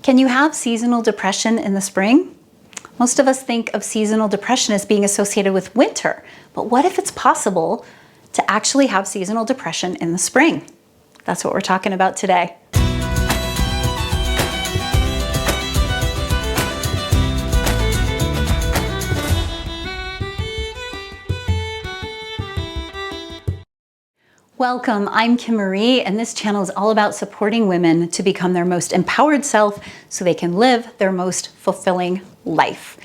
Can you have seasonal depression in the spring? Most of us think of seasonal depression as being associated with winter, but what if it's possible to actually have seasonal depression in the spring? That's what we're talking about today. Welcome, I'm Kim Marie, and this channel is all about supporting women to become their most empowered self so they can live their most fulfilling life.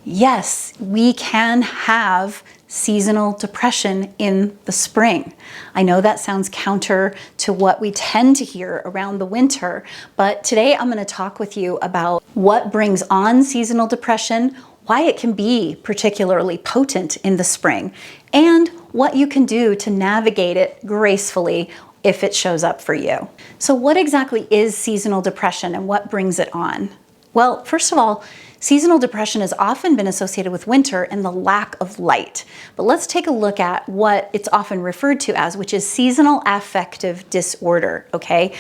Yes, we can have seasonal depression in the spring. I know that sounds counter to what we tend to hear around the winter, but today I'm going to talk with you about what brings on seasonal depression, why it can be particularly potent in the spring, and what you can do to navigate it gracefully if it shows up for you. So what exactly is seasonal depression and what brings it on? Well, first of all, seasonal depression has often been associated with winter and the lack of light. But let's take a look at what it's often referred to as, which is seasonal affective disorder, okay?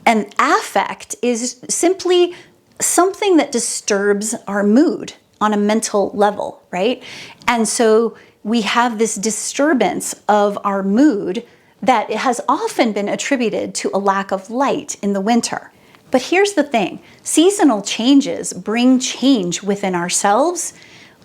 And affect is simply something that disturbs our mood on a mental level, right? And so we have this disturbance of our mood that has often been attributed to a lack of light in the winter. But here's the thing, seasonal changes bring change within ourselves,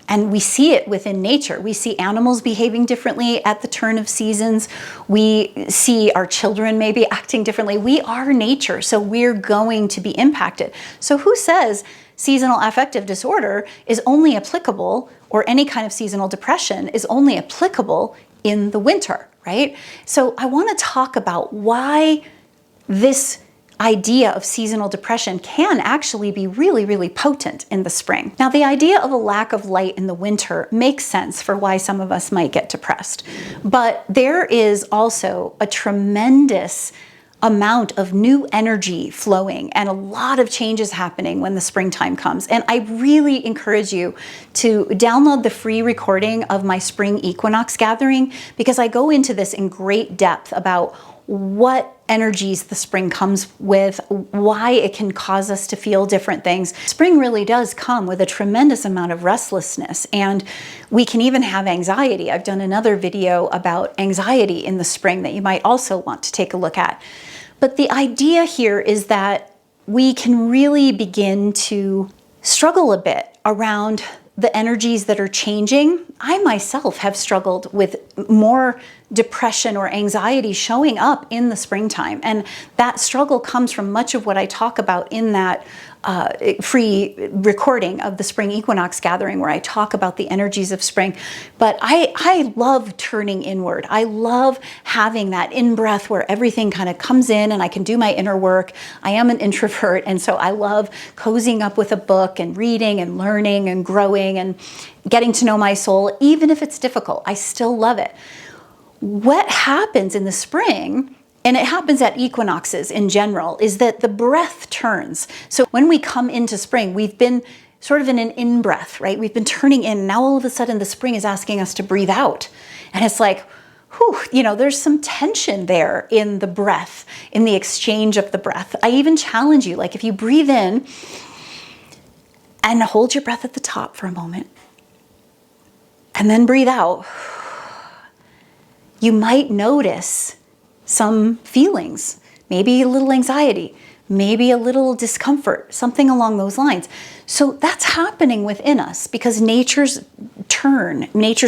and we see it within nature. We see animals behaving differently at the turn of seasons. We see our children maybe acting differently. We are nature, so we're going to be impacted. So who says seasonal affective disorder is only applicable, or any kind of seasonal depression is only applicable in the winter, right? So I want to talk about why this idea of seasonal depression can actually be really, really potent in the spring. Now, the idea of a lack of light in the winter makes sense for why some of us might get depressed. But there is also a tremendous amount of new energy flowing and a lot of changes happening when the springtime comes. And I really encourage you to download the free recording of my Spring Equinox gathering, because I go into this in great depth about what energies the spring comes with, why it can cause us to feel different things. Spring really does come with a tremendous amount of restlessness, and we can even have anxiety. I've done another video about anxiety in the spring that you might also want to take a look at. But the idea here is that we can really begin to struggle a bit around the energies that are changing. I myself have struggled with more depression or anxiety showing up in the springtime. And that struggle comes from much of what I talk about in that free recording of the Spring Equinox gathering, where I talk about the energies of spring. But I love turning inward. I love having that in-breath where everything kind of comes in and I can do my inner work. I am an introvert, and so I love cozying up with a book and reading and learning and growing and getting to know my soul. Even if it's difficult, I still love it. What happens in the spring, and it happens at equinoxes in general, is that the breath turns. So when we come into spring, we've been sort of in an in-breath, right? We've been turning in. Now all of a sudden the spring is asking us to breathe out. And it's like, whew, there's some tension there in the breath, in the exchange of the breath. I even challenge you, like if you breathe in and hold your breath at the top for a moment, and then breathe out, you might notice some feelings, maybe a little anxiety, maybe a little discomfort, something along those lines. So that's happening within us because nature's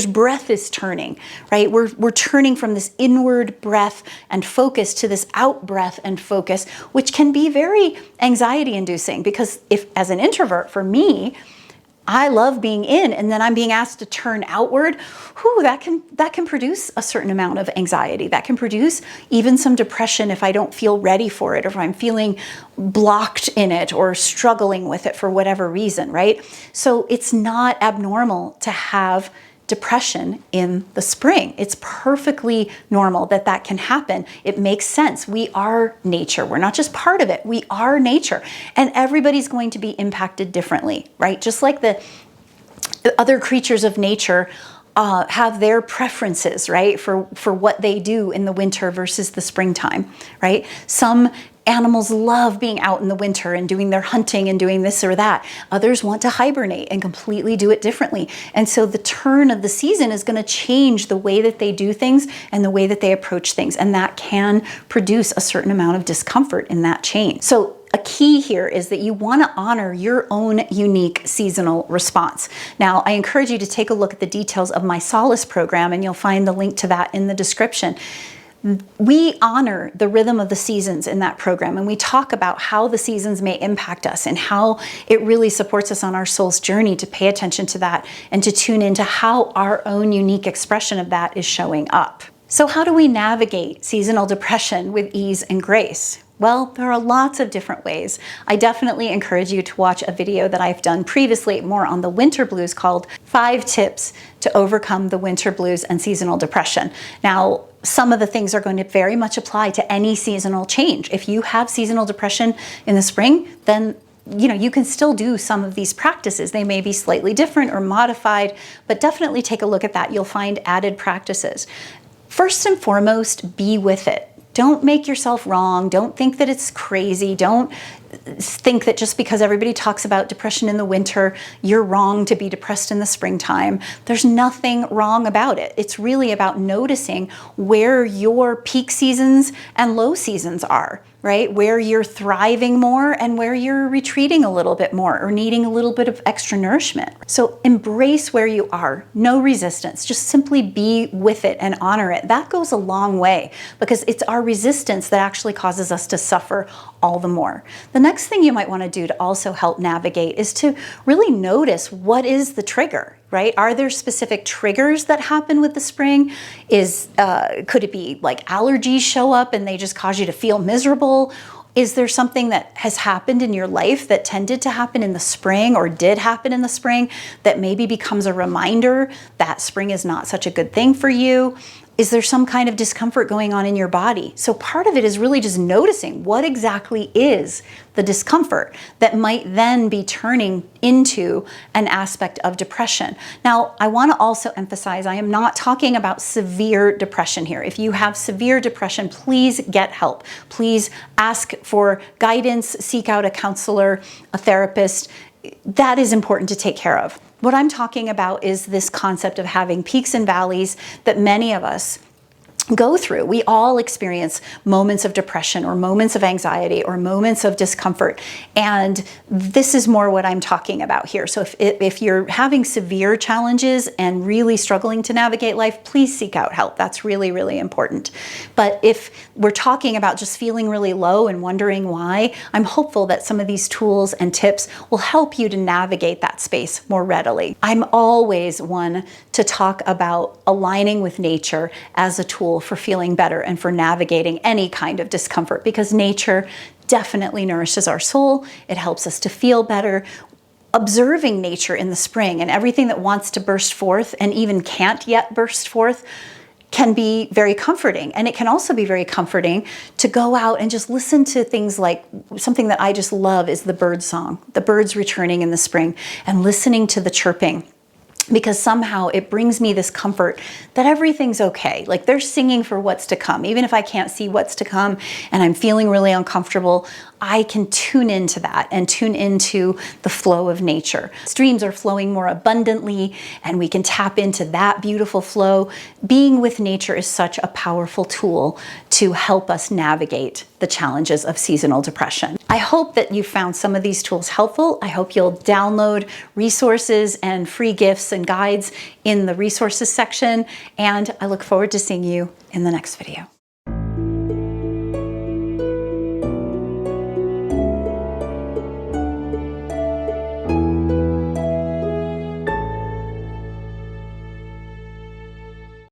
breath is turning, right? We're turning from this inward breath and focus to this out breath and focus, which can be very anxiety inducing, because if, as an introvert, for me, I love being in, and then I'm being asked to turn outward. Whew, that can produce a certain amount of anxiety. That can produce even some depression if I don't feel ready for it, or if I'm feeling blocked in it or struggling with it for whatever reason, right? So it's not abnormal to have depression in the spring. It's perfectly normal that that can happen. It makes sense. We are nature. We're not just part of it. We are nature. And everybody's going to be impacted differently, right? Just like the other creatures of nature have their preferences, right, for what they do in the winter versus the springtime, right? Some animals love being out in the winter and doing their hunting and doing this or that. Others want to hibernate and completely do it differently. And so the turn of the season is going to change the way that they do things and the way that they approach things. And that can produce a certain amount of discomfort in that change. So a key here is that you want to honor your own unique seasonal response. Now, I encourage you to take a look at the details of my Solace program, and you'll find the link to that in the description. We honor the rhythm of the seasons in that program, and we talk about how the seasons may impact us and how it really supports us on our soul's journey to pay attention to that and to tune into how our own unique expression of that is showing up. So how do we navigate seasonal depression with ease and grace? Well, there are lots of different ways. I definitely encourage you to watch a video that I've done previously more on the winter blues called 5 Tips to Overcome the Winter Blues and Seasonal Depression. Now, some of the things are going to very much apply to any seasonal change. If you have seasonal depression in the spring, then you can still do some of these practices. They may be slightly different or modified, but definitely take a look at that. You'll find added practices. First and foremost, be with it. Don't make yourself wrong. Don't think that it's crazy. Don't think that just because everybody talks about depression in the winter, you're wrong to be depressed in the springtime. There's nothing wrong about it. It's really about noticing where your peak seasons and low seasons are, right? Where you're thriving more and where you're retreating a little bit more or needing a little bit of extra nourishment. So embrace where you are. No resistance. Just simply be with it and honor it. That goes a long way because it's our resistance that actually causes us to suffer all the more. The next thing you might want to do to also help navigate is to really notice what is the trigger, right? Are there specific triggers that happen with the spring? Could it be like allergies show up and they just cause you to feel miserable? Is there something that has happened in your life that tended to happen in the spring or did happen in the spring that maybe becomes a reminder that spring is not such a good thing for you? Is there some kind of discomfort going on in your body? So part of it is really just noticing what exactly is the discomfort that might then be turning into an aspect of depression. Now, I want to also emphasize I am not talking about severe depression here. If you have severe depression, please get help. Please ask for guidance, seek out a counselor, a therapist. That is important to take care of. What I'm talking about is this concept of having peaks and valleys that many of us go through. We all experience moments of depression or moments of anxiety or moments of discomfort. And this is more what I'm talking about here. So if you're having severe challenges and really struggling to navigate life, please seek out help. That's really, really important. But if we're talking about just feeling really low and wondering why, I'm hopeful that some of these tools and tips will help you to navigate that space more readily. I'm always one to talk about aligning with nature as a tool for feeling better and for navigating any kind of discomfort, because nature definitely nourishes our soul. It helps us to feel better. Observing nature in the spring and everything that wants to burst forth and even can't yet burst forth can be very comforting. And it can also be very comforting to go out and just listen to things like something that I just love is the bird song, the birds returning in the spring and listening to the chirping. Because somehow it brings me this comfort that everything's okay. Like they're singing for what's to come. Even if I can't see what's to come and I'm feeling really uncomfortable, I can tune into that and tune into the flow of nature. Streams are flowing more abundantly and we can tap into that beautiful flow. Being with nature is such a powerful tool to help us navigate the challenges of seasonal depression. I hope that you found some of these tools helpful. I hope you'll download resources and free gifts and guides in the resources section. And I look forward to seeing you in the next video.